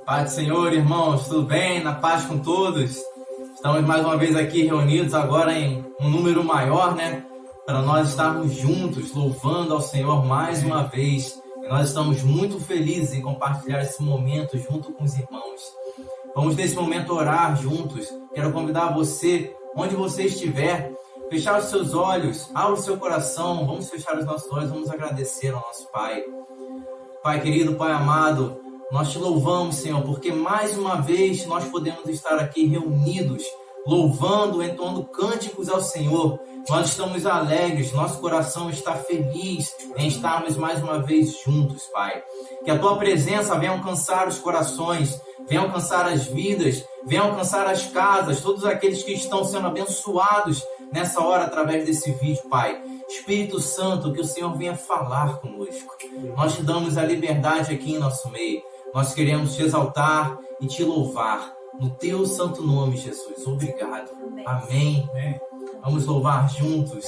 Paz do Senhor, irmãos, tudo bem? Na paz com todos? Estamos mais uma vez aqui reunidos agora em um número maior, né? Para nós estarmos juntos, louvando ao Senhor mais uma vez. E nós estamos muito felizes em compartilhar esse momento junto com os irmãos. Vamos nesse momento orar juntos. Quero convidar você, onde você estiver, fechar os seus olhos, abra o seu coração, vamos fechar os nossos olhos, vamos agradecer ao nosso Pai. Pai querido, Pai amado, nós te louvamos, Senhor, porque mais uma vez nós podemos estar aqui reunidos, louvando, entoando cânticos ao Senhor. Nós estamos alegres, nosso coração está feliz em estarmos mais uma vez juntos, Pai. Que a Tua presença venha alcançar os corações, venha alcançar as vidas, venha alcançar as casas, todos aqueles que estão sendo abençoados nessa hora através desse vídeo, Pai. Espírito Santo, que o Senhor venha falar conosco. Nós te damos a liberdade aqui em nosso meio. Nós queremos te exaltar e te louvar. No teu santo nome, Jesus. Obrigado. Amém. Amém. Vamos louvar juntos.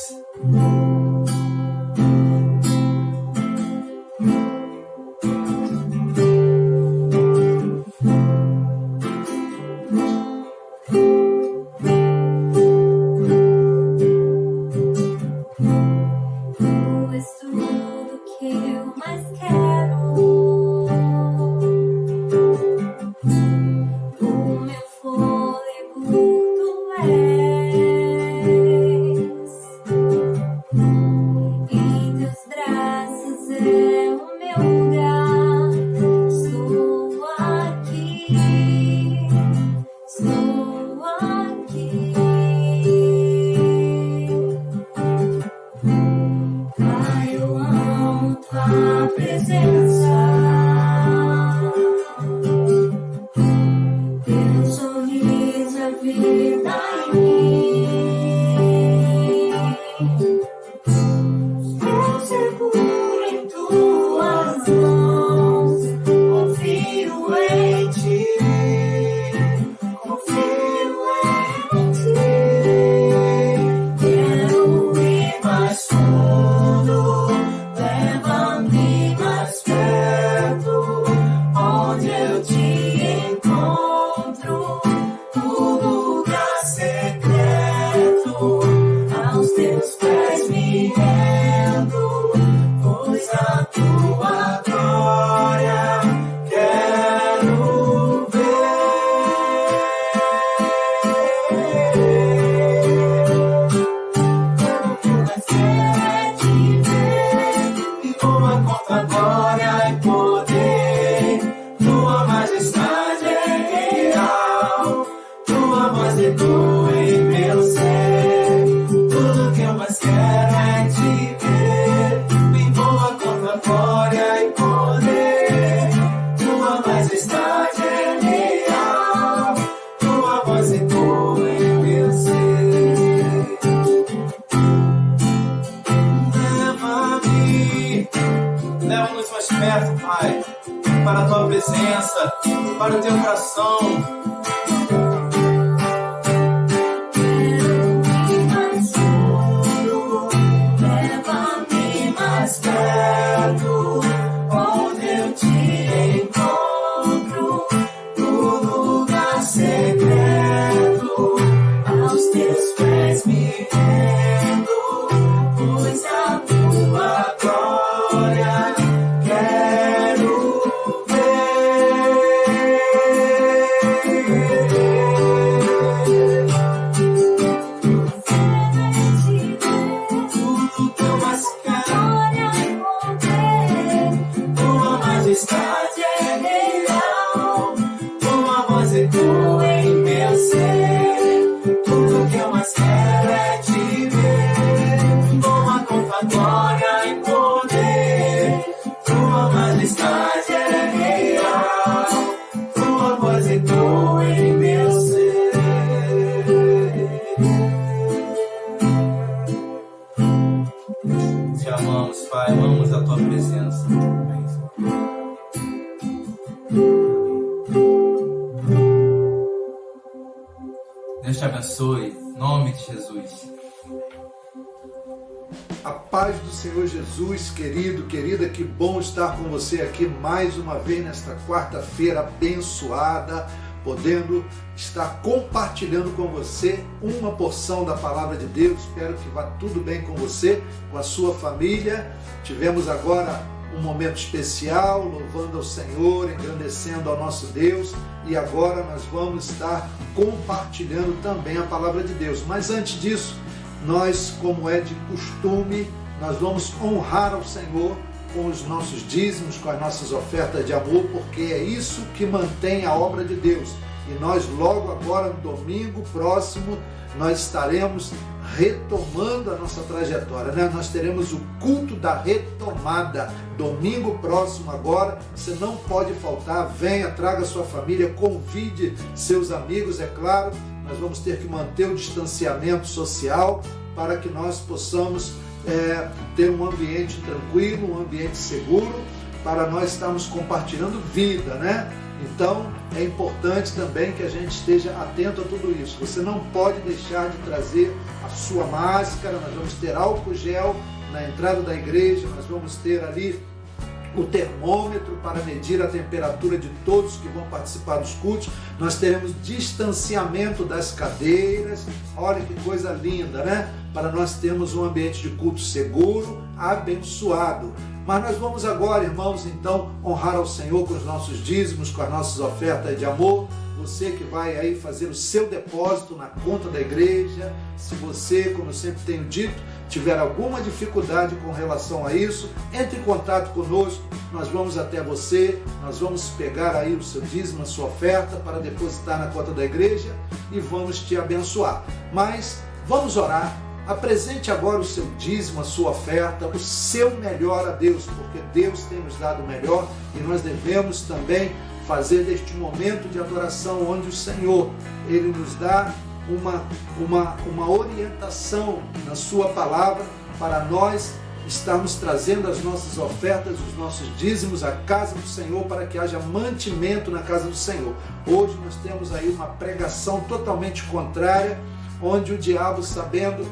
Leva-nos mais perto, Pai, para a Tua presença, para o Teu coração. Leva-me mais perto, onde eu te encontro, no lugar secreto, aos Teus pés me rendo, pois a Tua glória quero ver. Tudo que eu mais quero, Tua majestade é real, Tua voz ecoa em meu ser. Tudo que eu mais quero é te ver, toma conta, glória e poder. Tua majestade é real, Tua voz ecoa em meu ser. Te amamos, Pai, amamos a Tua presença. Deus te abençoe, em nome de Jesus. A paz do Senhor Jesus, querido, querida, que bom estar com você aqui mais uma vez nesta quarta-feira abençoada, podendo estar compartilhando com você uma porção da Palavra de Deus. Espero que vá tudo bem com você, com a sua família. Tivemos agora um momento especial, louvando ao Senhor, engrandecendo ao nosso Deus, e agora nós vamos estar compartilhando também a Palavra de Deus. Mas antes disso, nós, como é de costume, nós vamos honrar ao Senhor com os nossos dízimos, com as nossas ofertas de amor, porque é isso que mantém a obra de Deus. E nós logo agora, no domingo próximo, nós estaremos retomando a nossa trajetória, né? Nós teremos o culto da retomada, domingo próximo agora, você não pode faltar, venha, traga sua família, convide seus amigos, é claro. Nós vamos ter que manter o distanciamento social para que nós possamos ter um ambiente tranquilo, um ambiente seguro, para nós estarmos compartilhando vida, né? Então, é importante também que a gente esteja atento a tudo isso. Você não pode deixar de trazer a sua máscara, nós vamos ter álcool gel na entrada da igreja, nós vamos ter ali o termômetro para medir a temperatura de todos que vão participar dos cultos. Nós teremos distanciamento das cadeiras. Olha que coisa linda, né? Para nós termos um ambiente de culto seguro, abençoado. Mas nós vamos agora, irmãos, então, honrar ao Senhor com os nossos dízimos, com as nossas ofertas de amor. Você que vai aí fazer o seu depósito na conta da igreja, se você, como eu sempre tenho dito, tiver alguma dificuldade com relação a isso, entre em contato conosco, nós vamos até você, nós vamos pegar aí o seu dízimo, a sua oferta, para depositar na conta da igreja e vamos te abençoar. Mas vamos orar. Apresente agora o seu dízimo, a sua oferta, o seu melhor a Deus, porque Deus tem nos dado o melhor e nós devemos também fazer deste momento de adoração onde o Senhor, Ele nos dá uma orientação na sua palavra para nós estarmos trazendo as nossas ofertas, os nossos dízimos à casa do Senhor, para que haja mantimento na casa do Senhor. Hoje nós temos aí uma pregação totalmente contrária, onde o diabo, sabendo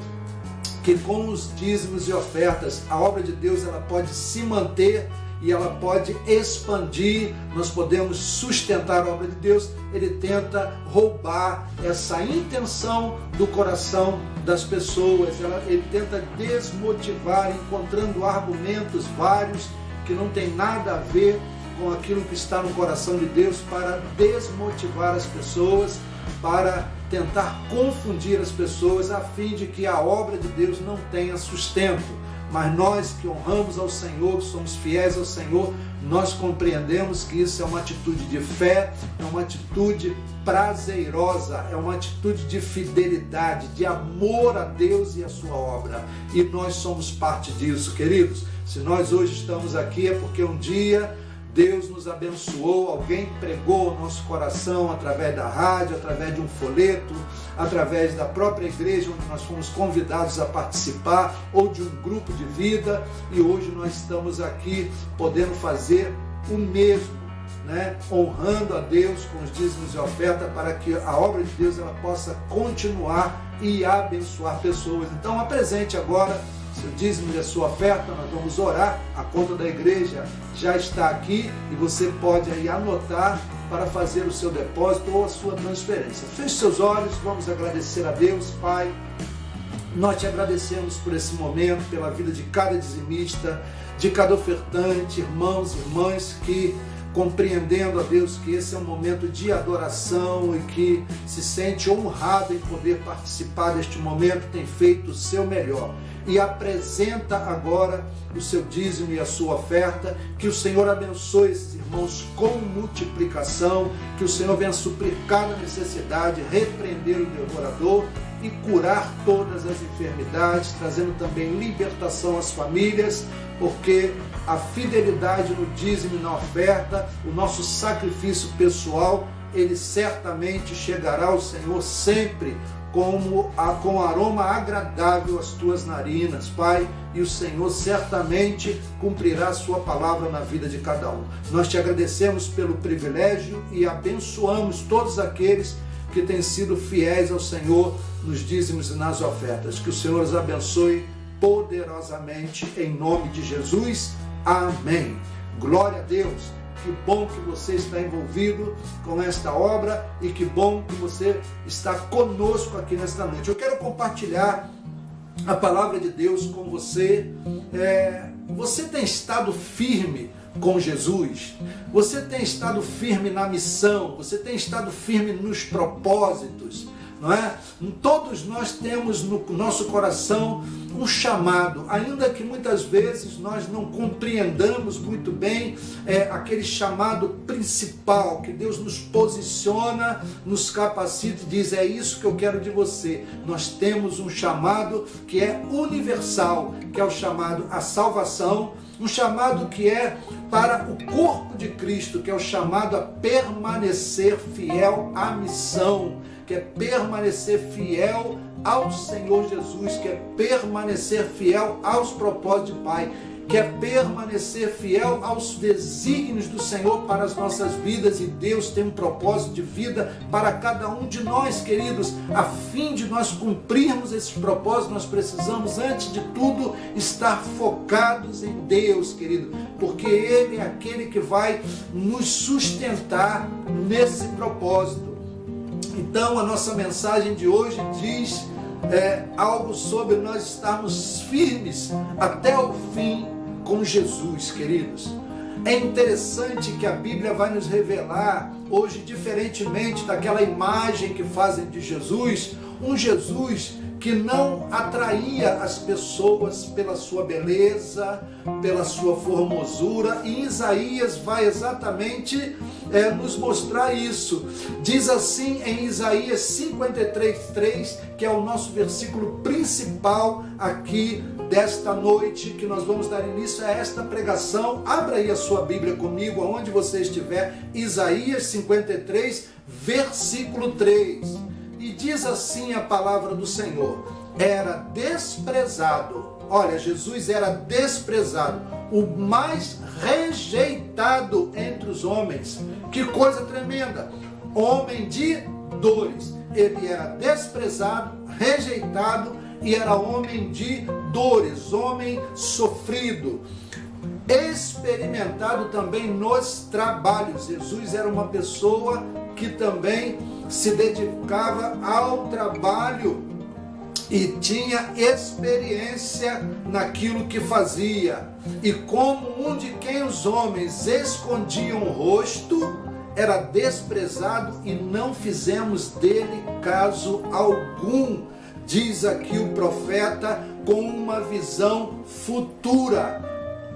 que com os dízimos e ofertas a obra de Deus ela pode se manter e ela pode expandir, nós podemos sustentar a obra de Deus, ele tenta roubar essa intenção do coração das pessoas, ele tenta desmotivar, encontrando argumentos vários que não tem nada a ver com aquilo que está no coração de Deus, para desmotivar as pessoas, para tentar confundir as pessoas, a fim de que a obra de Deus não tenha sustento. Mas nós que honramos ao Senhor, que somos fiéis ao Senhor, nós compreendemos que isso é uma atitude de fé, é uma atitude prazerosa, é uma atitude de fidelidade, de amor a Deus e a sua obra. E nós somos parte disso, queridos. Se nós hoje estamos aqui é porque um dia Deus nos abençoou, alguém pregou o nosso coração através da rádio, através de um folheto, através da própria igreja onde nós fomos convidados a participar, ou de um grupo de vida, e hoje nós estamos aqui podendo fazer o mesmo, né? Honrando a Deus com os dízimos e oferta, para que a obra de Deus ela possa continuar e abençoar pessoas. Então apresente agora seu dízimo e a sua oferta, nós vamos orar, a conta da igreja já está aqui e você pode aí anotar para fazer o seu depósito ou a sua transferência. Feche seus olhos, vamos agradecer a Deus. Pai, nós te agradecemos por esse momento, pela vida de cada dizimista, de cada ofertante, irmãos e irmãs que, compreendendo a Deus que esse é um momento de adoração e que se sente honrado em poder participar deste momento, tem feito o seu melhor. E apresenta agora o seu dízimo e a sua oferta, que o Senhor abençoe esses irmãos com multiplicação, que o Senhor venha suprir cada necessidade, repreender o devorador e curar todas as enfermidades, trazendo também libertação às famílias, porque a fidelidade no dízimo e na oferta, o nosso sacrifício pessoal, ele certamente chegará ao Senhor sempre com aroma agradável às tuas narinas, Pai, e o Senhor certamente cumprirá a sua palavra na vida de cada um. Nós te agradecemos pelo privilégio e abençoamos todos aqueles que têm sido fiéis ao Senhor nos dízimos e nas ofertas. Que o Senhor os abençoe poderosamente em nome de Jesus. Amém. Glória a Deus. Que bom que você está envolvido com esta obra e que bom que você está conosco aqui nesta noite. Eu quero compartilhar a palavra de Deus com você. Você tem estado firme com Jesus? Você tem estado firme na missão? Você tem estado firme nos propósitos? Não é? Todos nós temos no nosso coração um chamado, ainda que muitas vezes nós não compreendamos muito bem aquele chamado principal, que Deus nos posiciona, nos capacita e diz: é isso que eu quero de você. Nós temos um chamado que é universal, que é o chamado à salvação, um chamado que é para o corpo de Cristo, que é o chamado a permanecer fiel à missão, que é permanecer fiel ao Senhor Jesus, que é permanecer fiel aos propósitos do Pai, que é permanecer fiel aos desígnios do Senhor para as nossas vidas. E Deus tem um propósito de vida para cada um de nós, queridos. A fim de nós cumprirmos esses propósitos, nós precisamos, antes de tudo, estar focados em Deus, querido, porque Ele é aquele que vai nos sustentar nesse propósito. Então a nossa mensagem de hoje diz algo sobre nós estarmos firmes até o fim com Jesus, queridos. É interessante que a Bíblia vai nos revelar hoje, diferentemente daquela imagem que fazem de Jesus, um Jesus que não atraía as pessoas pela sua beleza, pela sua formosura, e Isaías vai exatamente nos mostrar isso. Diz assim em Isaías 53:3, que é o nosso versículo principal aqui desta noite, que nós vamos dar início a esta pregação. Abra aí a sua Bíblia comigo, aonde você estiver, Isaías 53, versículo 3. E diz assim a palavra do Senhor: era desprezado, olha, Jesus era desprezado, o mais rejeitado entre os homens. Que coisa tremenda! Homem de dores. Ele era desprezado, rejeitado e era homem de dores, homem sofrido, experimentado também nos trabalhos. Jesus era uma pessoa que também se dedicava ao trabalho e tinha experiência naquilo que fazia. E como um de quem os homens escondiam o rosto, era desprezado e não fizemos dele caso algum. Diz aqui o profeta com uma visão futura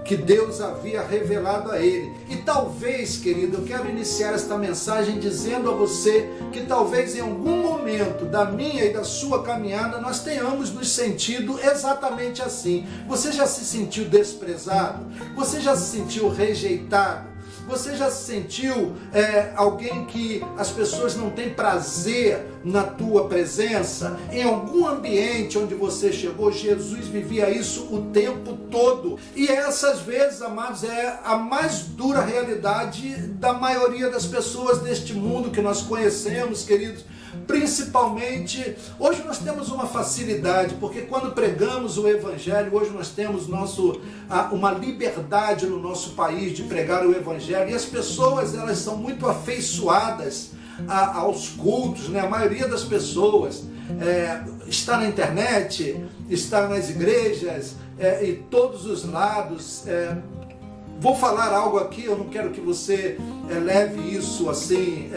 que Deus havia revelado a ele. E talvez, querido, eu quero iniciar esta mensagem dizendo a você que talvez em algum momento da minha e da sua caminhada nós tenhamos nos sentido exatamente assim. Você já se sentiu desprezado? Você já se sentiu rejeitado? Você já se sentiu alguém que as pessoas não têm prazer na tua presença? Em algum ambiente onde você chegou, Jesus vivia isso o tempo todo. E essas vezes, amados, é a mais dura realidade da maioria das pessoas deste mundo que nós conhecemos, queridos. Principalmente, hoje nós temos uma facilidade, porque quando pregamos o Evangelho, hoje nós temos uma liberdade no nosso país de pregar o Evangelho, e as pessoas, elas são muito afeiçoadas aos cultos, né? A maioria das pessoas está na internet, está nas igrejas, e todos os lados. Vou falar algo aqui, eu não quero que você leve isso assim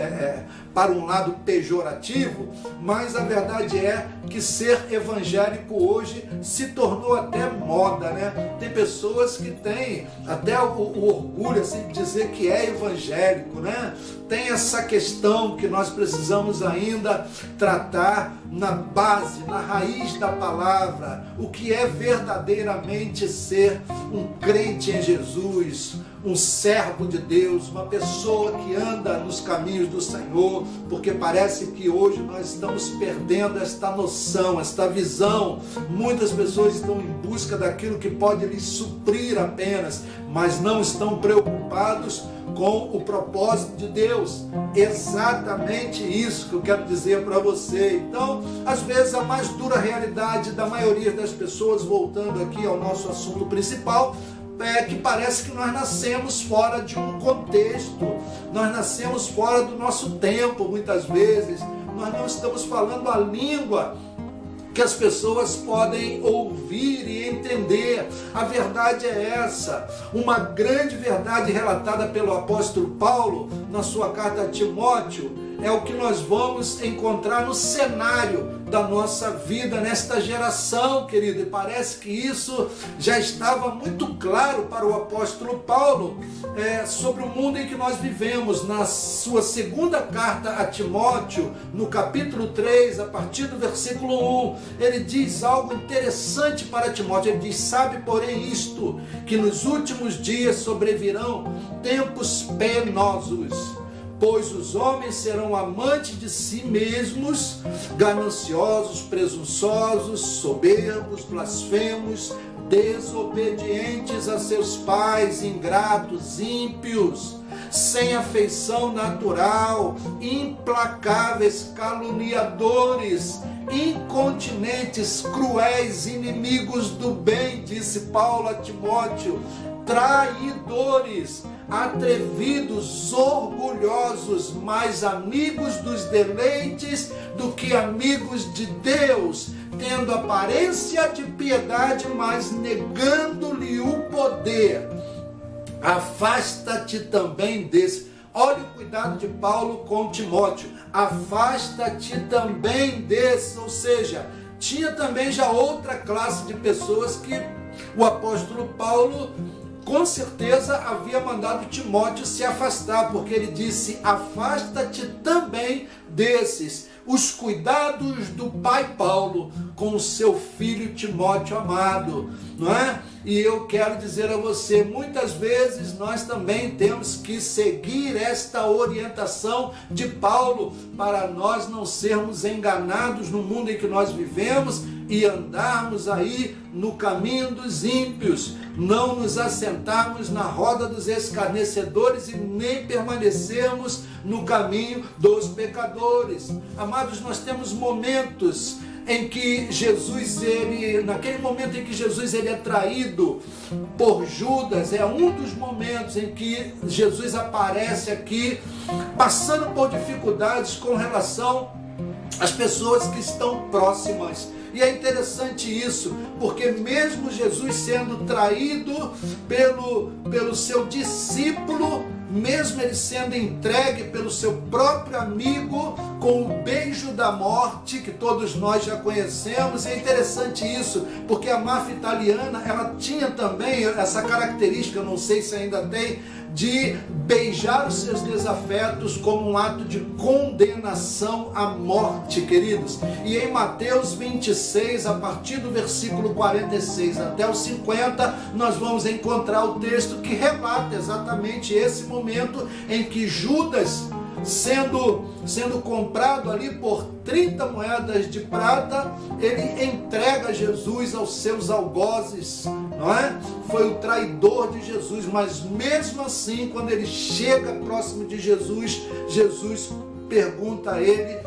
para um lado pejorativo, mas a verdade é que ser evangélico hoje se tornou até moda, né? Tem pessoas que têm até o orgulho assim, de dizer que é evangélico, né? Tem essa questão que nós precisamos ainda tratar na base, na raiz da palavra, o que é verdadeiramente ser um crente em Jesus, um servo de Deus, uma pessoa que anda nos caminhos do Senhor, porque parece que hoje nós estamos perdendo esta noção, esta visão. Muitas pessoas estão em busca daquilo que pode lhes suprir apenas, mas não estão preocupados com o propósito de Deus. Exatamente isso que eu quero dizer para você. Então, às vezes a mais dura realidade da maioria das pessoas, voltando aqui ao nosso assunto principal, é que parece que nós nascemos fora de um contexto, nós nascemos fora do nosso tempo, muitas vezes, nós não estamos falando a língua que as pessoas podem ouvir e entender. A verdade é essa, uma grande verdade relatada pelo apóstolo Paulo na sua carta a Timóteo, é o que nós vamos encontrar no cenário da nossa vida nesta geração, querido, e parece que isso já estava muito claro para o apóstolo Paulo sobre o mundo em que nós vivemos. Na sua segunda carta a Timóteo, no capítulo 3, a partir do versículo 1, ele diz algo interessante para Timóteo. Ele diz: sabe, porém, isto, que nos últimos dias sobrevirão tempos penosos, pois os homens serão amantes de si mesmos, gananciosos, presunçosos, soberbos, blasfemos, desobedientes a seus pais, ingratos, ímpios, sem afeição natural, implacáveis, caluniadores, incontinentes, cruéis, inimigos do bem, disse Paulo a Timóteo, traidores, atrevidos, orgulhosos, mais amigos dos deleites do que amigos de Deus, tendo aparência de piedade, mas negando-lhe o poder. Afasta-te também desse. Olha o cuidado de Paulo com Timóteo. Afasta-te também desse. Ou seja, tinha também já outra classe de pessoas que o apóstolo Paulo com certeza havia mandado Timóteo se afastar, porque ele disse: afasta-te também desses. Os cuidados do pai Paulo com o seu filho Timóteo amado, não é? E eu quero dizer a você, muitas vezes nós também temos que seguir esta orientação de Paulo para nós não sermos enganados no mundo em que nós vivemos e andarmos aí no caminho dos ímpios, não nos assentarmos na roda dos escarnecedores e nem permanecermos no caminho dos pecadores. Amados, nós temos momentos em que Jesus, naquele momento em que Jesus é traído por Judas, é um dos momentos em que Jesus aparece aqui, passando por dificuldades com relação às pessoas que estão próximas. E é interessante isso, porque mesmo Jesus sendo traído pelo seu discípulo, mesmo ele sendo entregue pelo seu próprio amigo com o beijo da morte, que todos nós já conhecemos. É interessante isso, porque a máfia italiana, ela tinha também essa característica, eu não sei se ainda tem, de beijar os seus desafetos como um ato de condenação à morte, queridos. E em Mateus 26, a partir do versículo 46 até o 50, nós vamos encontrar o texto que relata exatamente esse momento em que Judas, sendo comprado ali por 30 moedas de prata, ele entrega Jesus aos seus algozes, não é? Foi o traidor de Jesus, mas mesmo assim, quando ele chega próximo de Jesus, Jesus pergunta a ele: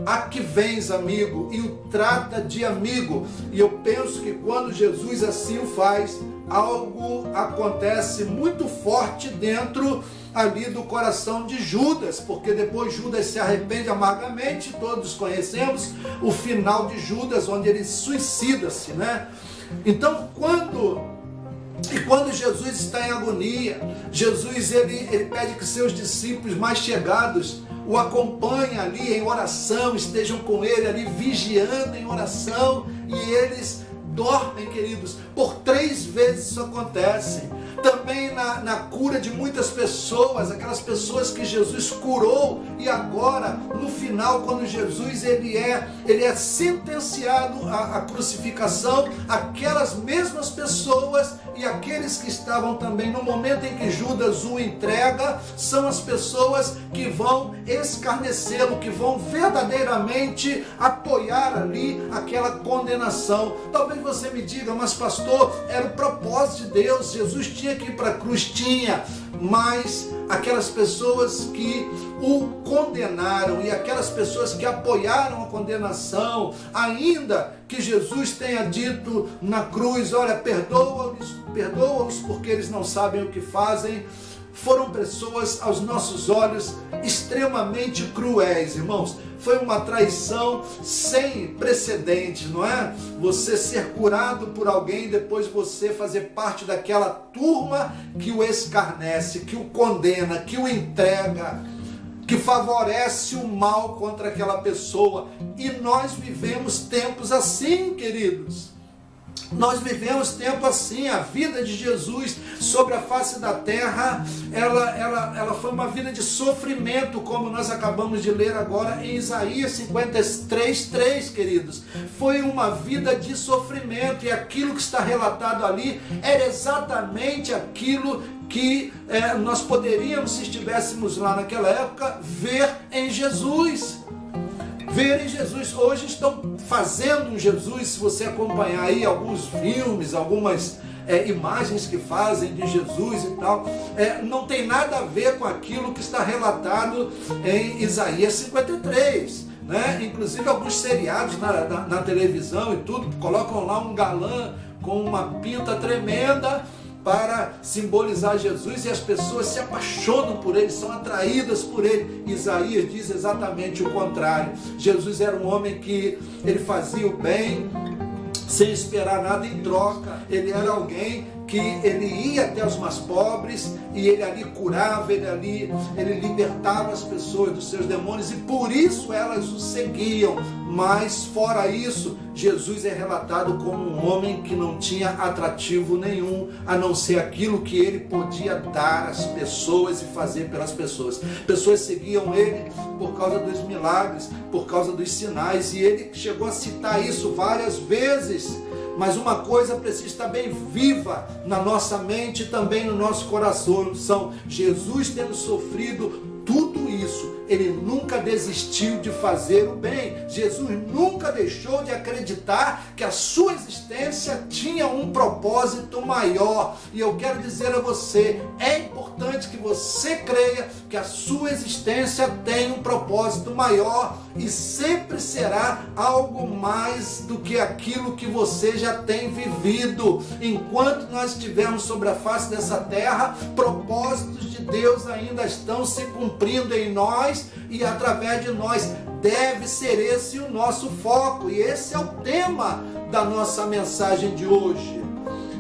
a que vens, amigo? E o trata de amigo. E eu penso que quando Jesus assim o faz, algo acontece muito forte dentro ali do coração de Judas, porque depois Judas se arrepende amargamente. Todos conhecemos o final de Judas, onde ele suicida-se, né? Então, quando Jesus está em agonia, Jesus ele pede que seus discípulos mais chegados o acompanhem ali em oração, estejam com ele ali vigiando em oração, e eles dormem, queridos. Por 3 vezes isso acontece. também na cura de muitas pessoas, aquelas pessoas que Jesus curou, e agora, no final, quando Jesus ele é sentenciado à crucificação, aquelas mesmas pessoas e aqueles que estavam também no momento em que Judas o entrega, são as pessoas que vão escarnecê-lo, que vão verdadeiramente apoiar ali aquela condenação. Talvez você me diga, mas pastor, era o propósito de Deus, Jesus tinha que ir para a cruz, tinha, mas aquelas pessoas que o condenaram e aquelas pessoas que apoiaram a condenação, ainda que Jesus tenha dito na cruz, olha, perdoa-os porque eles não sabem o que fazem, foram pessoas aos nossos olhos extremamente cruéis, irmãos. Foi uma traição sem precedentes, não é? Você ser curado por alguém, depois você fazer parte daquela turma que o escarnece, que o condena, que o entrega, que favorece o mal contra aquela pessoa. E nós vivemos tempos assim, queridos. Nós vivemos tempo assim. A vida de Jesus sobre a face da terra, ela foi uma vida de sofrimento, como nós acabamos de ler agora em Isaías 53:3, queridos. Foi uma vida de sofrimento, e aquilo que está relatado ali era exatamente aquilo que nós poderíamos, se estivéssemos lá naquela época, ver em Jesus. Ver em Jesus. Hoje estão fazendo Jesus, se você acompanhar aí alguns filmes, algumas imagens que fazem de Jesus e tal, não tem nada a ver com aquilo que está relatado em Isaías 53. Né? Inclusive alguns seriados na televisão e tudo, colocam lá um galã com uma pinta tremenda para simbolizar Jesus, e as pessoas se apaixonam por ele, são atraídas por ele. Isaías diz exatamente o contrário. Jesus era um homem que ele fazia o bem sem esperar nada em troca. Ele era alguém que ele ia até os mais pobres e ele ali curava, ele libertava as pessoas dos seus demônios, e por isso elas o seguiam. Mas fora isso, Jesus é relatado como um homem que não tinha atrativo nenhum, a não ser aquilo que ele podia dar às pessoas e fazer pelas pessoas. Pessoas seguiam ele por causa dos milagres, por causa dos sinais, e ele chegou a citar isso várias vezes. Mas uma coisa precisa estar bem viva na nossa mente e também no nosso coração. Jesus tendo sofrido tudo isso, ele nunca desistiu de fazer o bem. Jesus nunca deixou de acreditar que a sua existência tinha um propósito maior. E eu quero dizer a você, é importante que você creia que a sua existência tem um propósito maior, e sempre será algo mais do que aquilo que você já tem vivido. Enquanto nós estivermos sobre a face dessa terra, propósitos de Deus ainda estão se cumprindo em nós e através de nós. Deve ser esse o nosso foco, e esse é o tema da nossa mensagem de hoje.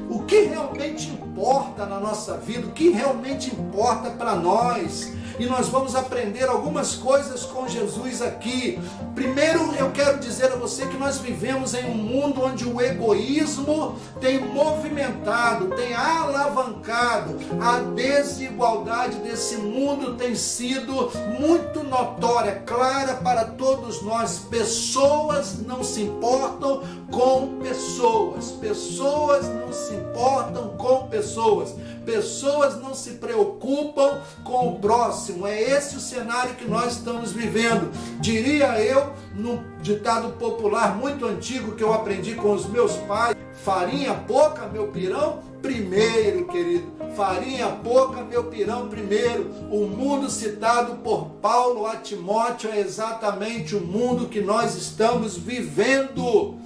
O que realmente importa na nossa vida, o que realmente importa para nós. E nós vamos aprender algumas coisas com Jesus aqui. Primeiro, eu quero dizer a você que nós vivemos em um mundo onde o egoísmo tem movimentado, tem alavancado. A desigualdade desse mundo tem sido muito notória, clara para todos nós. Pessoas não se importam com pessoas. Pessoas não se importam com pessoas. Pessoas não se preocupam com o próximo. É esse o cenário que nós estamos vivendo. Diria eu, num ditado popular muito antigo que eu aprendi com os meus pais: farinha pouca, meu pirão primeiro, querido. Farinha pouca, meu pirão primeiro. O mundo citado por Paulo a Timóteo é exatamente o mundo que nós estamos vivendo.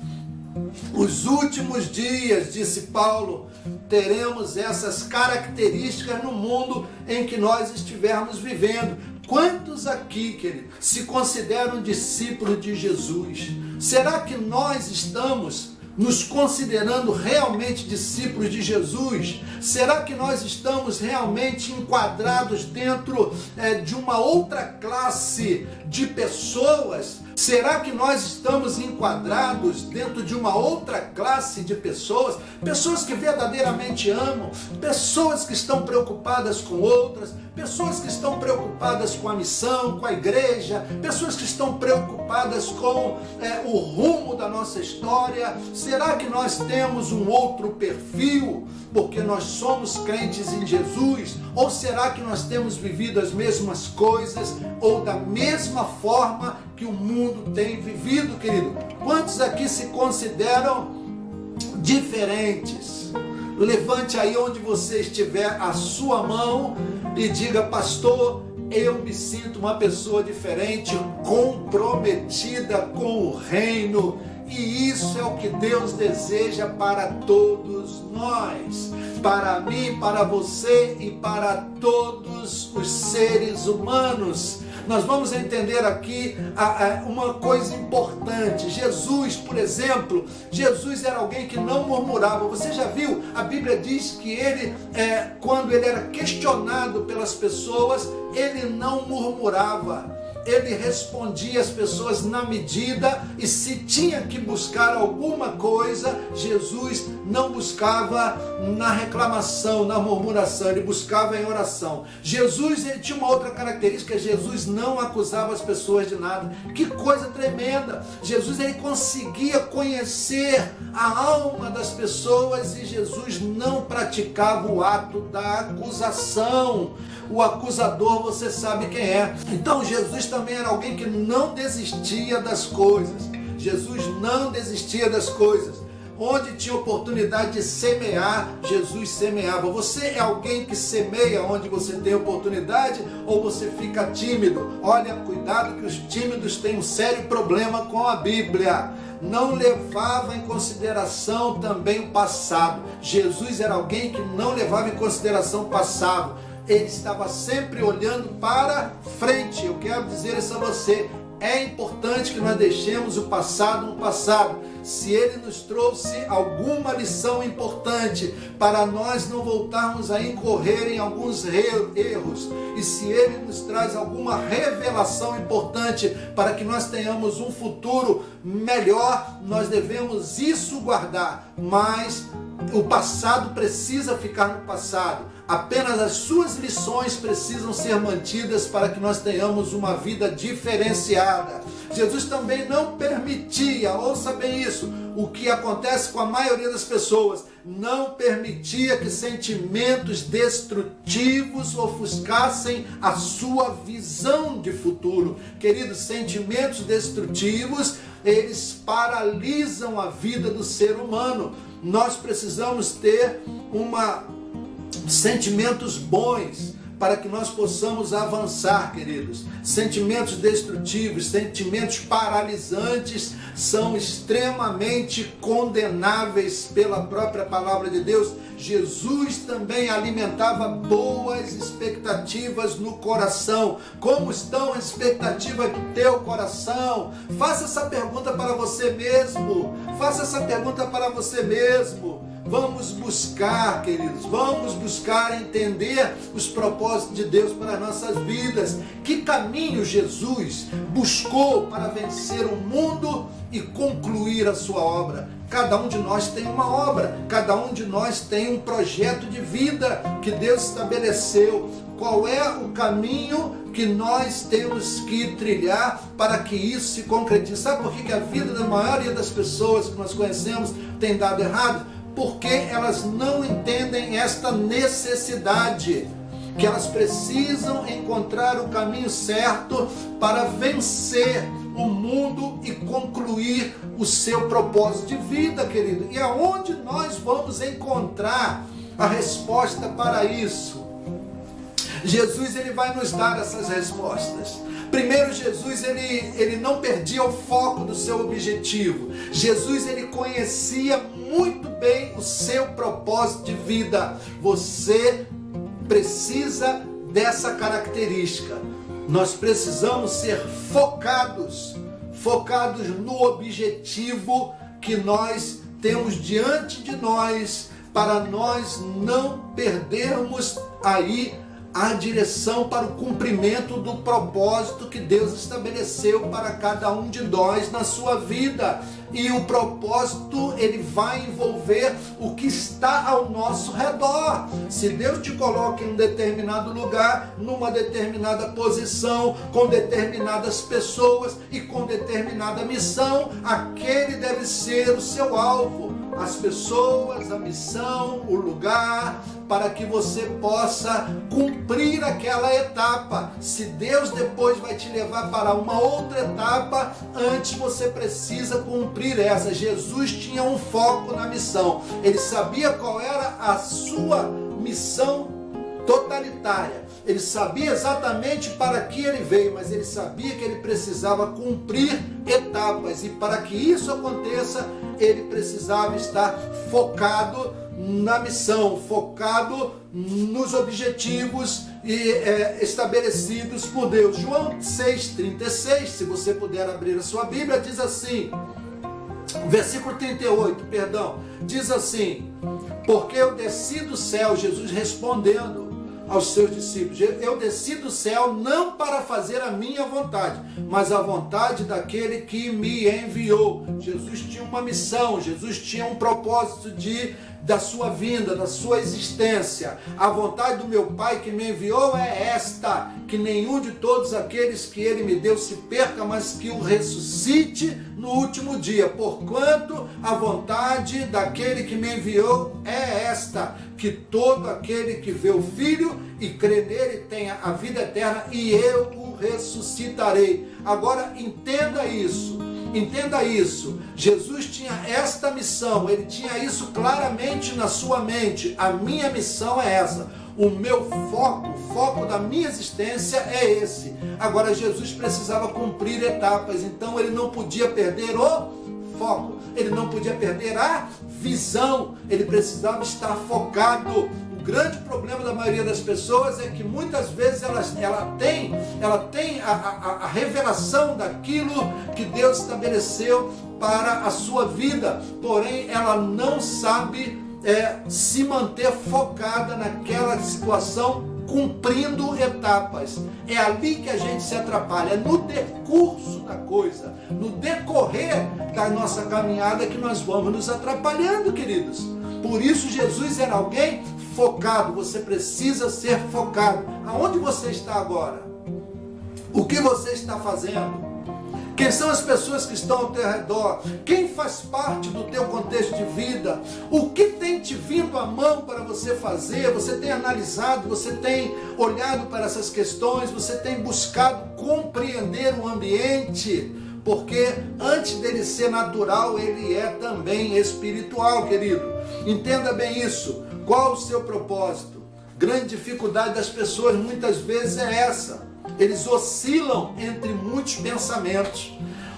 Os últimos dias, disse Paulo, teremos essas características no mundo em que nós estivermos vivendo. Quantos aqui, querido, se consideram discípulos de Jesus? Será que nós estamos nos considerando realmente discípulos de Jesus? Será que nós estamos realmente enquadrados dentro de uma outra classe de pessoas? Será que nós estamos enquadrados dentro de uma outra classe de pessoas? Pessoas que verdadeiramente amam, pessoas que estão preocupadas com outras, pessoas que estão preocupadas com a missão, com a igreja, pessoas que estão preocupadas com o rumo da nossa história. Será que nós temos um outro perfil porque nós somos crentes em Jesus? Ou será que nós temos vivido as mesmas coisas ou da mesma forma que o mundo tem vivido, querido? Quantos aqui se consideram diferentes? Levante aí onde você estiver a sua mão e diga: pastor, eu me sinto uma pessoa diferente, comprometida com o reino. E isso é o que Deus deseja para todos nós, para mim, para você e para todos os seres humanos. Nós vamos entender aqui uma coisa importante. Jesus, por exemplo, Jesus era alguém que não murmurava. Você já viu? A Bíblia diz que ele, quando ele era questionado pelas pessoas, ele não murmurava. Ele respondia às pessoas na medida, e se tinha que buscar alguma coisa, Jesus não buscava na reclamação, na murmuração, ele buscava em oração. Jesus, ele tinha uma outra característica: Jesus não acusava as pessoas de nada. Que coisa tremenda! Jesus, ele conseguia conhecer a alma das pessoas, e Jesus não praticava o ato da acusação. O acusador, você sabe quem é. Então Jesus também era alguém que não desistia das coisas. Jesus não desistia das coisas. Onde tinha oportunidade de semear, Jesus semeava. Você é alguém que semeia onde você tem oportunidade, ou você fica tímido? Olha, cuidado, que os tímidos têm um sério problema com a Bíblia. Não levava em consideração também o passado. Jesus era alguém que não levava em consideração o passado. Ele estava sempre olhando para frente. Eu quero dizer isso a você: é importante que nós deixemos o passado no passado. Se ele nos trouxe alguma lição importante para nós não voltarmos a incorrer em alguns erros, e se ele nos traz alguma revelação importante para que nós tenhamos um futuro melhor, nós devemos isso guardar. Mas o passado precisa ficar no passado. Apenas as suas lições precisam ser mantidas para que nós tenhamos uma vida diferenciada. Jesus também não permitia, ouça bem isso, o que acontece com a maioria das pessoas: não permitia que sentimentos destrutivos ofuscassem a sua visão de futuro. Queridos, sentimentos destrutivos, eles paralisam a vida do ser humano. Nós precisamos ter sentimentos bons para que nós possamos avançar, queridos. Sentimentos destrutivos, sentimentos paralisantes são extremamente condenáveis pela própria palavra de Deus. Jesus também alimentava boas expectativas no coração. Como estão as expectativas do teu coração? Faça essa pergunta para você mesmo. Faça essa pergunta para você mesmo. Vamos buscar, queridos, vamos buscar entender os propósitos de Deus para as nossas vidas. Que caminho Jesus buscou para vencer o mundo e concluir a sua obra? Cada um de nós tem uma obra, cada um de nós tem um projeto de vida que Deus estabeleceu. Qual é o caminho que nós temos que trilhar para que isso se concretize? Sabe por que a vida da maioria das pessoas que nós conhecemos tem dado errado? Porque elas não entendem esta necessidade, que elas precisam encontrar o caminho certo para vencer o mundo e concluir o seu propósito de vida, querido. E aonde nós vamos encontrar a resposta para isso? Jesus, ele vai nos dar essas respostas. Primeiro, Jesus, ele não perdia o foco do seu objetivo. Jesus, ele conhecia muito bem o seu propósito de vida. Você precisa dessa característica. Nós precisamos ser focados no objetivo que nós temos diante de nós, para nós não perdermos aí a direção para o cumprimento do propósito que Deus estabeleceu para cada um de nós na sua vida. E o propósito, ele vai envolver o que está ao nosso redor. Se Deus te coloca em um determinado lugar, numa determinada posição, com determinadas pessoas e com determinada missão, aquele deve ser o seu alvo. As pessoas, a missão, o lugar, para que você possa cumprir aquela etapa. Se Deus depois vai te levar para uma outra etapa, antes você precisa cumprir essa. Jesus tinha um foco na missão. Ele sabia qual era a sua missão totalitária. Ele sabia exatamente para que ele veio, mas ele sabia que ele precisava cumprir etapas. E para que isso aconteça, ele precisava estar focado na missão, focado nos objetivos estabelecidos por Deus. João 6,36, se você puder abrir a sua Bíblia, diz assim, versículo 38, perdão, diz assim: porque eu desci do céu, Jesus respondendo aos seus discípulos, eu desci do céu não para fazer a minha vontade, mas a vontade daquele que me enviou. Jesus tinha uma missão, Jesus tinha um propósito da sua vinda, da sua existência. A vontade do meu Pai que me enviou é esta, que nenhum de todos aqueles que ele me deu se perca, mas que o ressuscite no último dia. Porquanto a vontade daquele que me enviou é esta, que todo aquele que vê o Filho e crê nele tenha a vida eterna, e eu o ressuscitarei. Agora entenda isso. Entenda isso, Jesus tinha esta missão, ele tinha isso claramente na sua mente. A minha missão é essa, o meu foco, o foco da minha existência é esse. Agora Jesus precisava cumprir etapas, então ele não podia perder o foco, ele não podia perder a visão, ele precisava estar focado. O grande problema da maioria das pessoas é que muitas vezes ela tem a revelação daquilo que Deus estabeleceu para a sua vida, porém ela não sabe se manter focada naquela situação, cumprindo etapas. É ali que a gente se atrapalha, é no decurso da coisa, no decorrer da nossa caminhada que nós vamos nos atrapalhando, queridos. Por isso Jesus era alguém focado. Você precisa ser focado. Aonde você está agora? O que você está fazendo? Quem são as pessoas que estão ao teu redor? Quem faz parte do teu contexto de vida? O que tem te vindo à mão para você fazer? Você tem analisado, você tem olhado para essas questões, você tem buscado compreender o ambiente, porque antes dele ser natural, ele é também espiritual, querido. Entenda bem isso. Qual o seu propósito? Grande dificuldade das pessoas muitas vezes é essa. Eles oscilam entre muitos pensamentos.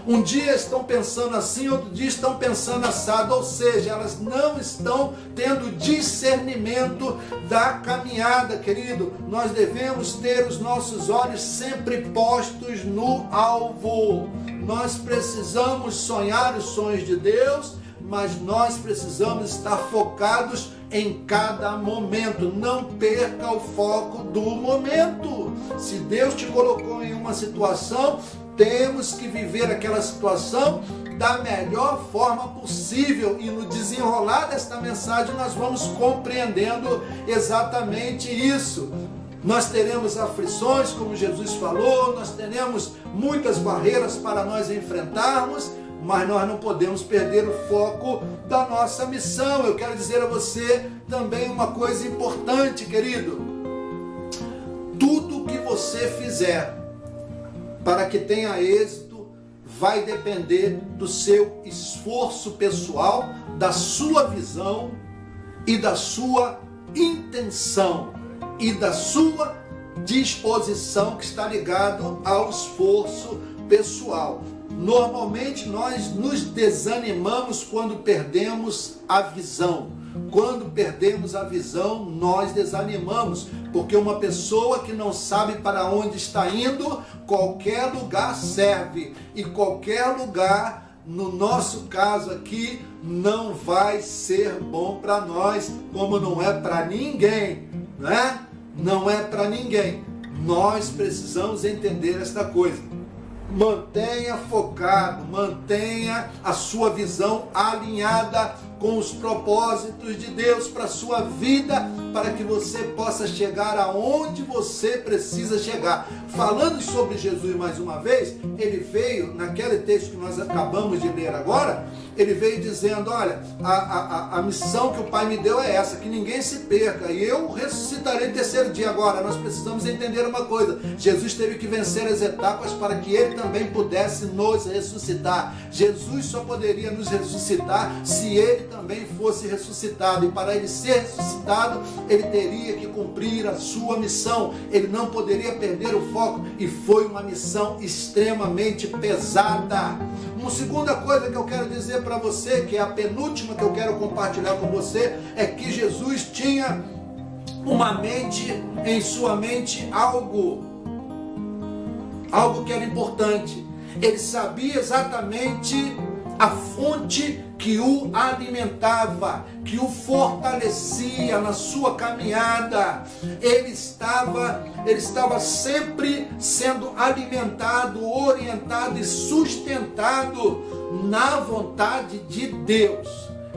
Um dia estão pensando assim, outro dia estão pensando assado, ou seja, elas não estão tendo discernimento da caminhada, querido. Nós devemos ter os nossos olhos sempre postos no alvo. Nós precisamos sonhar os sonhos de Deus, mas nós precisamos estar focados em cada momento. Não perca o foco do momento. Se Deus te colocou em uma situação, temos que viver aquela situação da melhor forma possível. E no desenrolar desta mensagem nós vamos compreendendo exatamente isso. Nós teremos aflições, como Jesus falou, nós teremos muitas barreiras para nós enfrentarmos, mas nós não podemos perder o foco da nossa missão. Eu quero dizer a você também uma coisa importante, querido. Tudo que você fizer para que tenha êxito vai depender do seu esforço pessoal, da sua visão e da sua intenção e da sua disposição, que está ligado ao esforço pessoal. Normalmente nós nos desanimamos quando perdemos a visão. Quando perdemos a visão, nós desanimamos, porque uma pessoa que não sabe para onde está indo, qualquer lugar serve, e qualquer lugar, no nosso caso aqui, não vai ser bom para nós, como não é para ninguém, né? não é para ninguém. Nós precisamos entender esta coisa. Mantenha focado, mantenha a sua visão alinhada com os propósitos de Deus para a sua vida, para que você possa chegar aonde você precisa chegar. Falando sobre Jesus mais uma vez, ele veio, naquele texto que nós acabamos de ler agora, ele veio dizendo, olha, a missão que o Pai me deu é essa, que ninguém se perca, e eu ressuscitarei no terceiro dia. Agora, nós precisamos entender uma coisa, Jesus teve que vencer as etapas para que ele também pudesse nos ressuscitar. Jesus só poderia nos ressuscitar se ele também fosse ressuscitado, e para ele ser ressuscitado, ele teria que cumprir a sua missão, ele não poderia perder o foco, e foi uma missão extremamente pesada. Uma segunda coisa que eu quero dizer para você, que é a penúltima que eu quero compartilhar com você, é que Jesus tinha em sua mente algo que era importante. Ele sabia exatamente a fonte que o alimentava, que o fortalecia na sua caminhada. Ele estava sempre sendo alimentado, orientado e sustentado na vontade de Deus.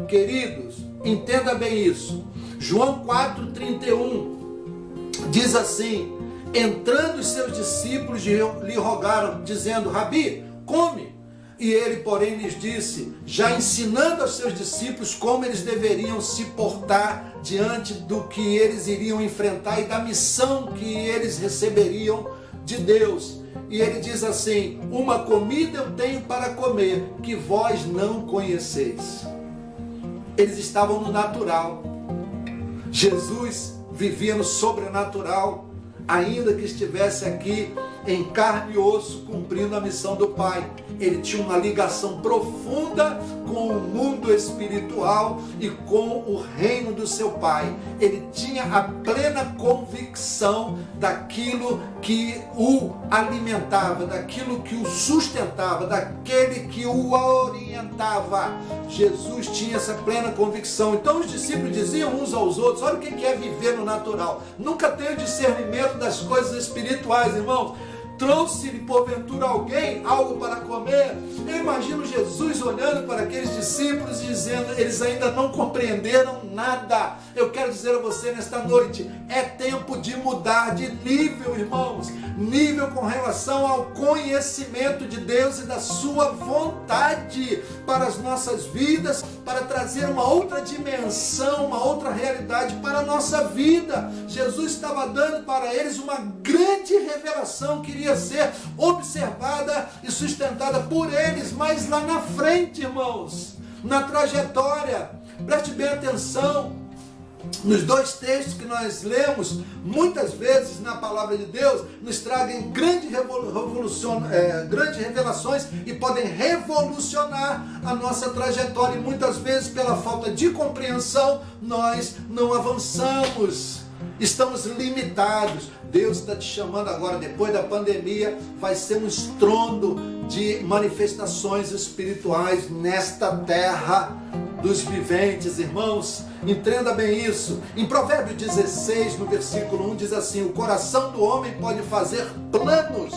Queridos, entenda bem isso. João 4,31 diz assim: entrando os seus discípulos lhe rogaram, dizendo, Rabi, come. E ele, porém, lhes disse, já ensinando aos seus discípulos como eles deveriam se portar diante do que eles iriam enfrentar e da missão que eles receberiam de Deus. E ele diz assim, uma comida eu tenho para comer, que vós não conheceis. Eles estavam no natural. Jesus vivia no sobrenatural, ainda que estivesse aqui em carne e osso, cumprindo a missão do Pai. Ele tinha uma ligação profunda com o mundo espiritual e com o reino do seu Pai. Ele tinha a plena convicção daquilo que o alimentava, daquilo que o sustentava, daquele que o orientava. Jesus tinha essa plena convicção. Então os discípulos diziam uns aos outros, olha o que é viver no natural. Nunca tem o discernimento das coisas espirituais, irmãos. Trouxe-lhe porventura alguém algo para comer? Eu imagino Jesus olhando para aqueles discípulos e dizendo, eles ainda não compreenderam nada. Eu quero dizer a você nesta noite, é tempo de mudar de nível, irmãos. Nível com relação ao conhecimento de Deus e da sua vontade para as nossas vidas, para trazer uma outra dimensão, uma outra realidade para a nossa vida. Jesus estava dando para eles uma grande revelação que iria ser observada e sustentada por eles, mas lá na frente, irmãos, na trajetória. Preste bem atenção, nos dois textos que nós lemos, muitas vezes na palavra de Deus, nos trazem grandes revelações e podem revolucionar a nossa trajetória, e muitas vezes pela falta de compreensão nós não avançamos, estamos limitados. Deus está te chamando agora, depois da pandemia, vai ser um estrondo de manifestações espirituais nesta terra dos viventes, irmãos. Entenda bem isso. Em Provérbios 16, no versículo 1, diz assim, o coração do homem pode fazer planos,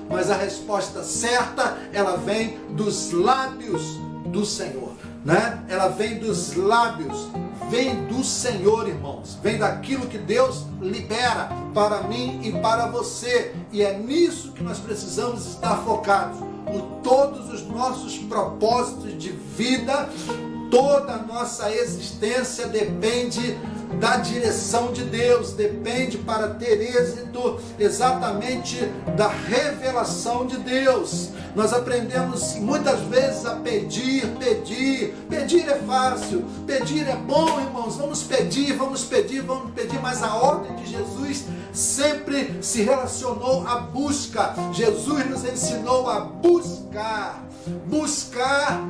mas a resposta certa, ela vem dos lábios do Senhor, né? Ela vem dos lábios, vem do Senhor, irmãos. Vem daquilo que Deus libera para mim e para você. E é nisso que nós precisamos estar focados. Todos os nossos propósitos de vida, toda a nossa existência depende da direção de Deus, depende para ter êxito exatamente da revelação de Deus. Nós aprendemos muitas vezes a pedir é fácil, pedir é bom, irmãos, vamos pedir, mas a ordem de Jesus sempre se relacionou à busca. Jesus nos ensinou a buscar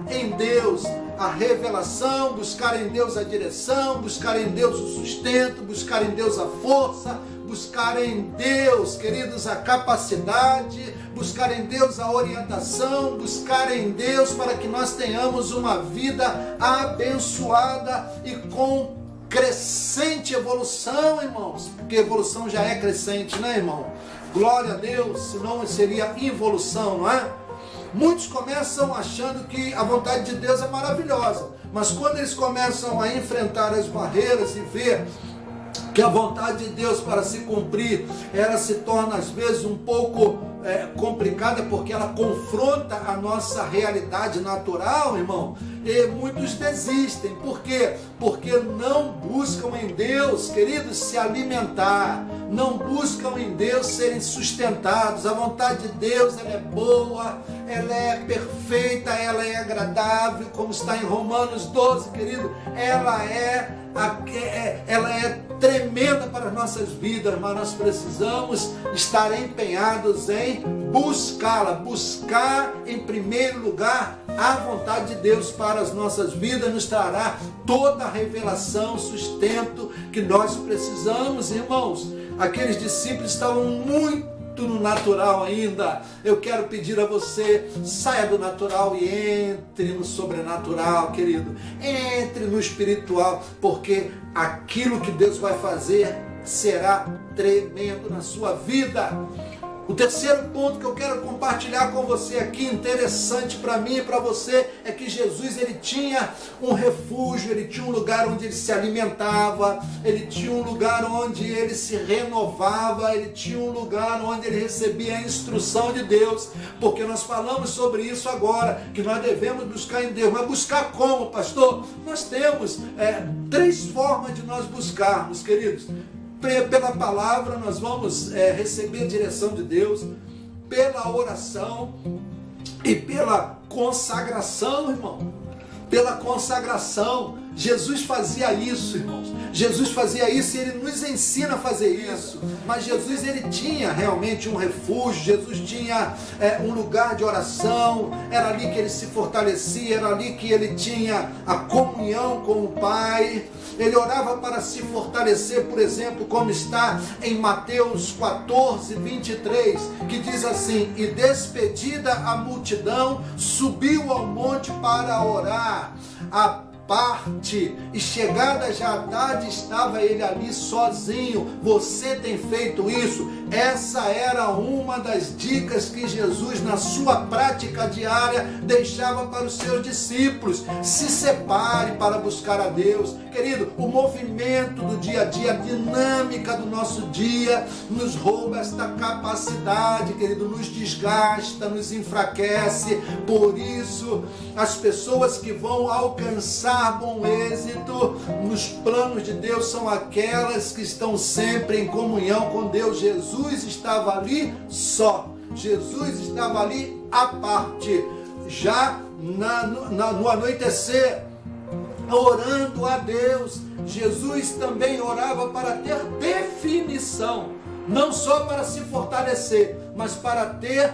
em Deus a revelação, buscar em Deus a direção, buscar em Deus o sustento, buscar em Deus a força, buscar em Deus, queridos, a capacidade, buscar em Deus a orientação, buscar em Deus para que nós tenhamos uma vida abençoada e com crescente evolução, irmãos, porque evolução já é crescente, né, irmão? Glória a Deus, senão seria involução, não é? Muitos começam achando que a vontade de Deus é maravilhosa, mas quando eles começam a enfrentar as barreiras e ver que a vontade de Deus para se cumprir, ela se torna às vezes um pouco complicada, porque ela confronta a nossa realidade natural, irmão, e muitos desistem. Por quê? Porque não buscam em Deus, queridos, se alimentar, não buscam em Deus serem sustentados. A vontade de Deus, ela é boa, ela é perfeita, ela é agradável, como está em Romanos 12, querido, ela é tremenda para as nossas vidas, mas nós precisamos estar empenhados em buscá-la, buscar em primeiro lugar a vontade de Deus para as nossas vidas, nos trará toda a revelação, sustento que nós precisamos, irmãos. Aqueles discípulos estavam muito no natural ainda. Eu quero pedir a você, saia do natural e entre no sobrenatural, querido. Entre no espiritual, porque aquilo que Deus vai fazer será tremendo na sua vida. O terceiro ponto que eu quero compartilhar com você aqui, interessante para mim e para você, é que Jesus, ele tinha um refúgio, ele tinha um lugar onde ele se alimentava, ele tinha um lugar onde ele se renovava, ele tinha um lugar onde ele recebia a instrução de Deus, porque nós falamos sobre isso agora, que nós devemos buscar em Deus. Mas buscar como, pastor? Nós temos 3 formas de nós buscarmos, queridos. Pela palavra, nós vamos receber a direção de Deus, pela oração e pela consagração, irmão. Pela consagração. Jesus fazia isso, irmãos. Jesus fazia isso e ele nos ensina a fazer isso. Mas Jesus, ele tinha realmente um refúgio. Jesus tinha um lugar de oração. Era ali que ele se fortalecia, era ali que ele tinha a comunhão com o Pai. Ele orava para se fortalecer, por exemplo, como está em Mateus 14, 23, que diz assim: e despedida a multidão, subiu ao monte para orar à parte, e chegada já a tarde, estava ele ali sozinho. Você tem feito isso? Essa era uma das dicas que Jesus, na sua prática diária, deixava para os seus discípulos. Se separe para buscar a Deus. Querido, o movimento do dia a dia, a dinâmica do nosso dia, nos rouba esta capacidade, querido, nos desgasta, nos enfraquece. Por isso, as pessoas que vão alcançar bom êxito nos planos de Deus são aquelas que estão sempre em comunhão com Deus. Jesus estava ali só, Jesus estava ali à parte, já no anoitecer, orando a Deus. Jesus também orava para ter definição, não só para se fortalecer, mas para ter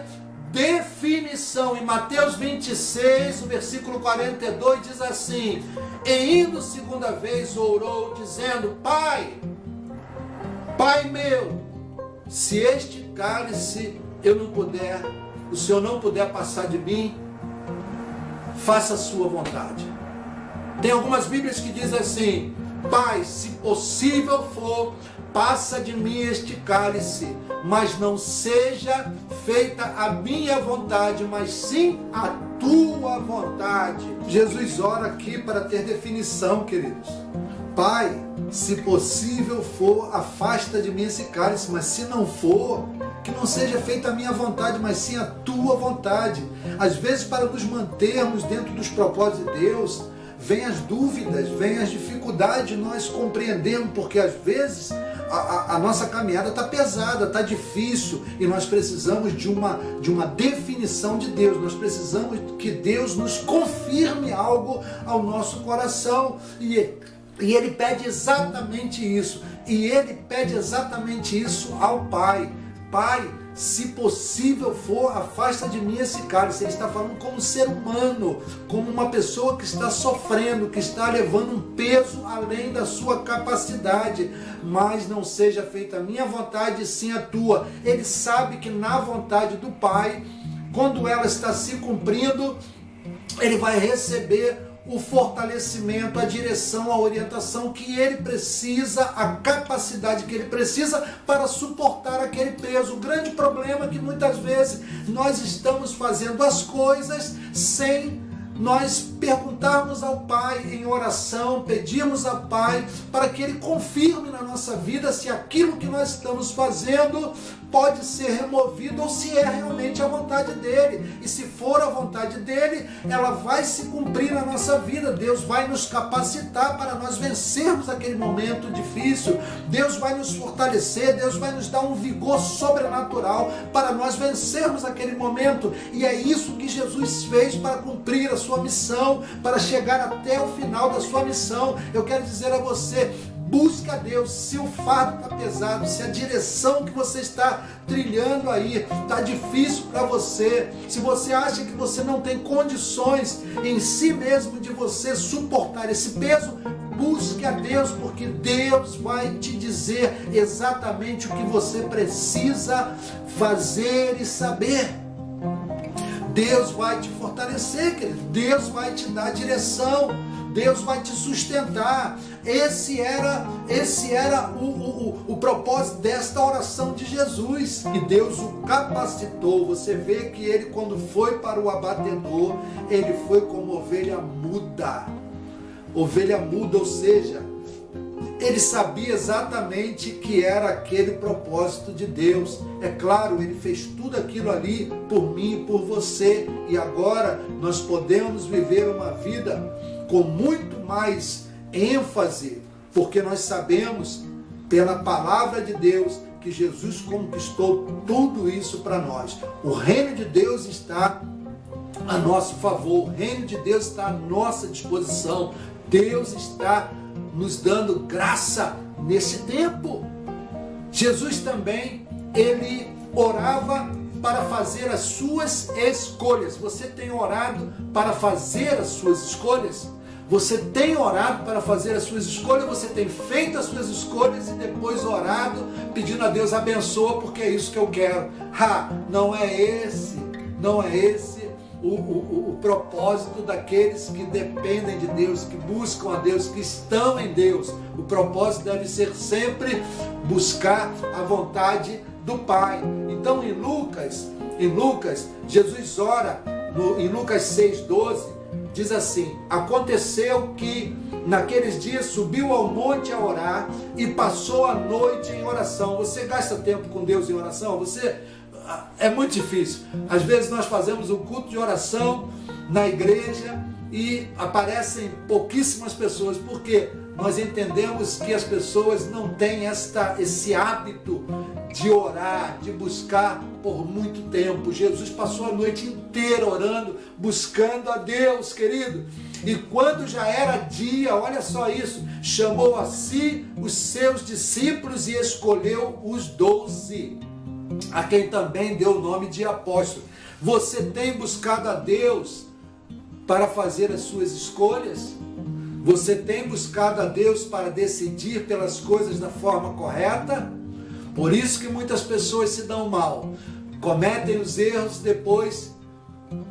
definição. Em Mateus 26, o versículo 42 diz assim: e indo segunda vez orou, dizendo: Pai meu, se este cálice o Senhor não puder passar de mim, faça a sua vontade. Tem algumas Bíblias que dizem assim: Pai, se possível for, passa de mim este cálice, mas não seja feita a minha vontade, mas sim a tua vontade. Jesus ora aqui para ter definição, queridos. Pai, se possível for, afasta de mim esse cálice, mas se não for, que não seja feita a minha vontade, mas sim a tua vontade. Às vezes, para nos mantermos dentro dos propósitos de Deus, vem as dúvidas, vem as dificuldades, nós compreendemos, porque às vezes a nossa caminhada está pesada, está difícil, e nós precisamos de uma definição de Deus. Nós precisamos que Deus nos confirme algo ao nosso coração, e Ele pede exatamente isso, e Ele pede exatamente isso ao Pai. Pai, se possível for, afasta de mim esse cálice. Ele está falando como ser humano, como uma pessoa que está sofrendo, que está levando um peso além da sua capacidade. Mas não seja feita a minha vontade, sim a tua. Ele sabe que na vontade do Pai, quando ela está se cumprindo, ele vai receber o fortalecimento, a direção, a orientação que ele precisa, a capacidade que ele precisa para suportar aquele peso. O grande problema é que muitas vezes nós estamos fazendo as coisas sem nós perguntarmos ao Pai em oração, pedirmos ao Pai para que Ele confirme na nossa vida se aquilo que nós estamos fazendo pode ser removido ou se é realmente a vontade dEle. E se for a vontade dEle, ela vai se cumprir na nossa vida. Deus vai nos capacitar para nós vencermos aquele momento difícil. Deus vai nos fortalecer, Deus vai nos dar um vigor sobrenatural para nós vencermos aquele momento. E é isso que Jesus fez para cumprir a sua missão, para chegar até o final da sua missão. Eu quero dizer a você, busca a Deus. Se o fardo está pesado, se a direção que você está trilhando aí está difícil para você, se você acha que você não tem condições em si mesmo de você suportar esse peso, busque a Deus, porque Deus vai te dizer exatamente o que você precisa fazer e saber. Deus vai te fortalecer, querido. Deus vai te dar direção. Deus vai te sustentar. Esse era o propósito desta oração de Jesus. E Deus o capacitou. Você vê que ele, quando foi para o abatedor, ele foi como ovelha muda. Ovelha muda, ou seja, ele sabia exatamente que era aquele propósito de Deus. É claro, ele fez tudo aquilo ali por mim e por você. E agora nós podemos viver uma vida com muito mais ênfase, porque nós sabemos, pela palavra de Deus, que Jesus conquistou tudo isso para nós. O reino de Deus está a nosso favor, o reino de Deus está à nossa disposição. Deus está nos dando graça nesse tempo. Jesus também, ele orava para fazer as suas escolhas. Você tem orado para fazer as suas escolhas? Você tem orado para fazer as suas escolhas? Você tem feito as suas escolhas e depois orado, pedindo a Deus abençoa, porque é isso que eu quero. Não é esse o propósito daqueles que dependem de Deus, que buscam a Deus, que estão em Deus. O propósito deve ser sempre buscar a vontade do Pai. Então em Lucas, Jesus ora, em Lucas 6,12, diz assim: aconteceu que naqueles dias subiu ao monte a orar e passou a noite em oração. Você gasta tempo com Deus em oração? É muito difícil. Às vezes nós fazemos um culto de oração na igreja e aparecem pouquíssimas pessoas, porque nós entendemos que as pessoas não têm esse hábito de orar, de buscar por muito tempo. Jesus passou a noite inteira orando, buscando a Deus, querido. E quando já era dia, olha só isso, chamou a si os seus discípulos e escolheu os 12, a quem também deu o nome de apóstolo. Você tem buscado a Deus para fazer as suas escolhas? Você tem buscado a Deus para decidir pelas coisas da forma correta? Por isso que muitas pessoas se dão mal, cometem os erros, depois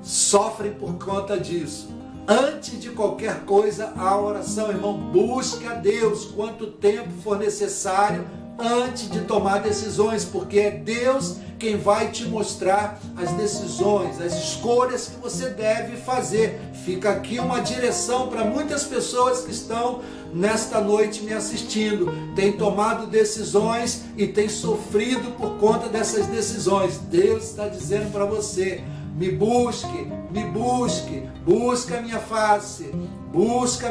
sofrem por conta disso. Antes de qualquer coisa, a oração, irmão. Busque a Deus quanto tempo for necessário antes de tomar decisões, porque é Deus quem vai te mostrar as decisões, as escolhas que você deve fazer. Fica aqui uma direção para muitas pessoas que estão nesta noite me assistindo, têm tomado decisões e têm sofrido por conta dessas decisões. Deus está dizendo para você: me busque, busca a minha face, busca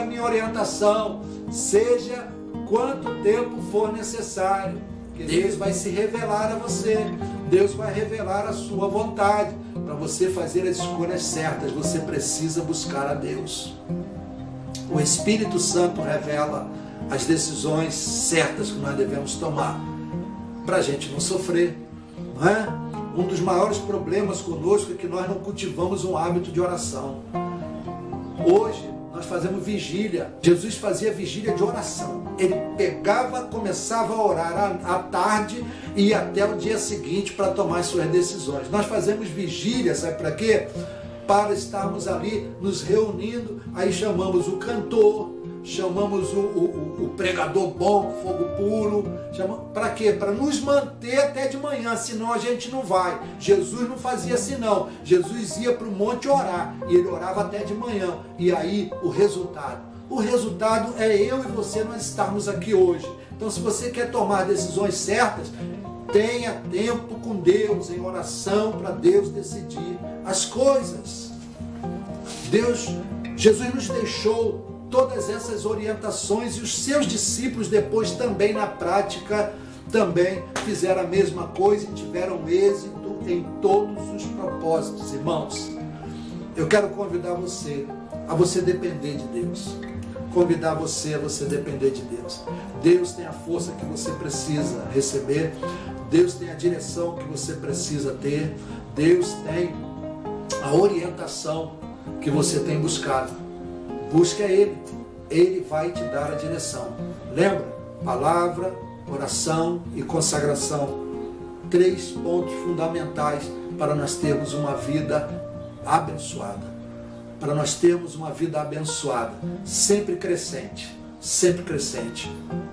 a minha orientação, seja quanto tempo for necessário, que Deus vai se revelar a você, Deus vai revelar a sua vontade, para você fazer as escolhas certas. Você precisa buscar a Deus. O Espírito Santo revela as decisões certas que nós devemos tomar, para a gente não sofrer, não é? Um dos maiores problemas conosco é que nós não cultivamos um hábito de oração. Hoje nós fazemos vigília. Jesus fazia vigília de oração. Ele começava a orar à tarde e ia até o dia seguinte para tomar as suas decisões. Nós fazemos vigília, sabe para quê? para estarmos ali nos reunindo. Aí chamamos o cantor, chamamos o pregador bom, fogo puro. Para quê? Para nos manter até de manhã, senão a gente não vai. Jesus não fazia assim não. Jesus ia para o monte orar, e ele orava até de manhã. E aí o resultado é eu e você nós estarmos aqui hoje. Então, se você quer tomar decisões certas, tenha tempo com Deus, em oração, para Deus decidir as coisas. Jesus nos deixou todas essas orientações, e os seus discípulos depois também na prática também fizeram a mesma coisa e tiveram êxito em todos os propósitos. Irmãos, eu quero convidar você a você depender de Deus. Convidar você a você depender de Deus. Deus tem a força que você precisa receber. Deus tem a direção que você precisa ter. Deus tem a orientação que você tem buscado. Busque a Ele. Ele vai te dar a direção. Lembra? Palavra, oração e consagração. 3 pontos fundamentais para nós termos uma vida abençoada. Para nós termos uma vida abençoada. Sempre crescente. Sempre crescente.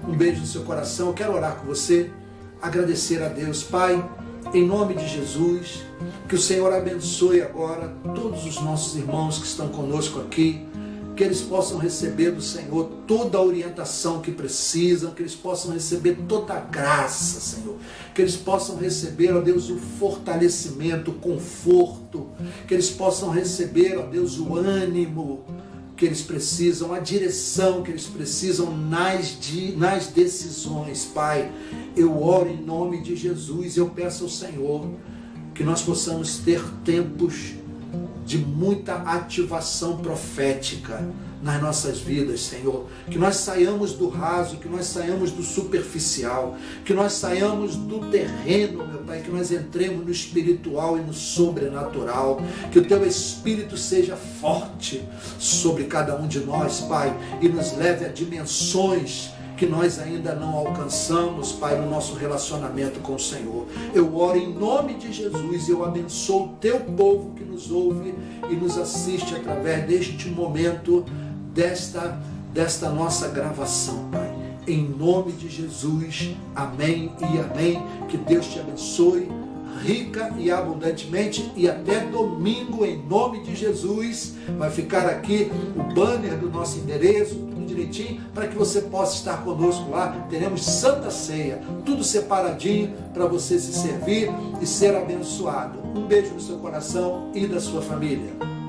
Um beijo no seu coração. Eu quero orar com você. Agradecer a Deus. Pai, em nome de Jesus, que o Senhor abençoe agora todos os nossos irmãos que estão conosco aqui, que eles possam receber do Senhor toda a orientação que precisam, que eles possam receber toda a graça, Senhor, que eles possam receber, ó Deus, o fortalecimento, o conforto, que eles possam receber, ó Deus, o ânimo que eles precisam, a direção que eles precisam nas decisões. Pai, eu oro em nome de Jesus, eu peço ao Senhor que nós possamos ter tempos de muita ativação profética nas nossas vidas, Senhor. Que nós saiamos do raso, que nós saiamos do superficial, que nós saiamos do terreno, meu Pai, que nós entremos no espiritual e no sobrenatural. Que o Teu Espírito seja forte sobre cada um de nós, Pai, e nos leve a dimensões que nós ainda não alcançamos, Pai, no nosso relacionamento com o Senhor. Eu oro em nome de Jesus, eu abençoo o Teu povo que nos ouve e nos assiste através deste momento, desta nossa gravação, Pai. Em nome de Jesus, amém e amém. Que Deus te abençoe rica e abundantemente, e até domingo, em nome de Jesus. Vai ficar aqui o banner do nosso endereço, tudo direitinho, para que você possa estar conosco lá. Teremos Santa Ceia, tudo separadinho para você se servir e ser abençoado. Um beijo no seu coração e da sua família.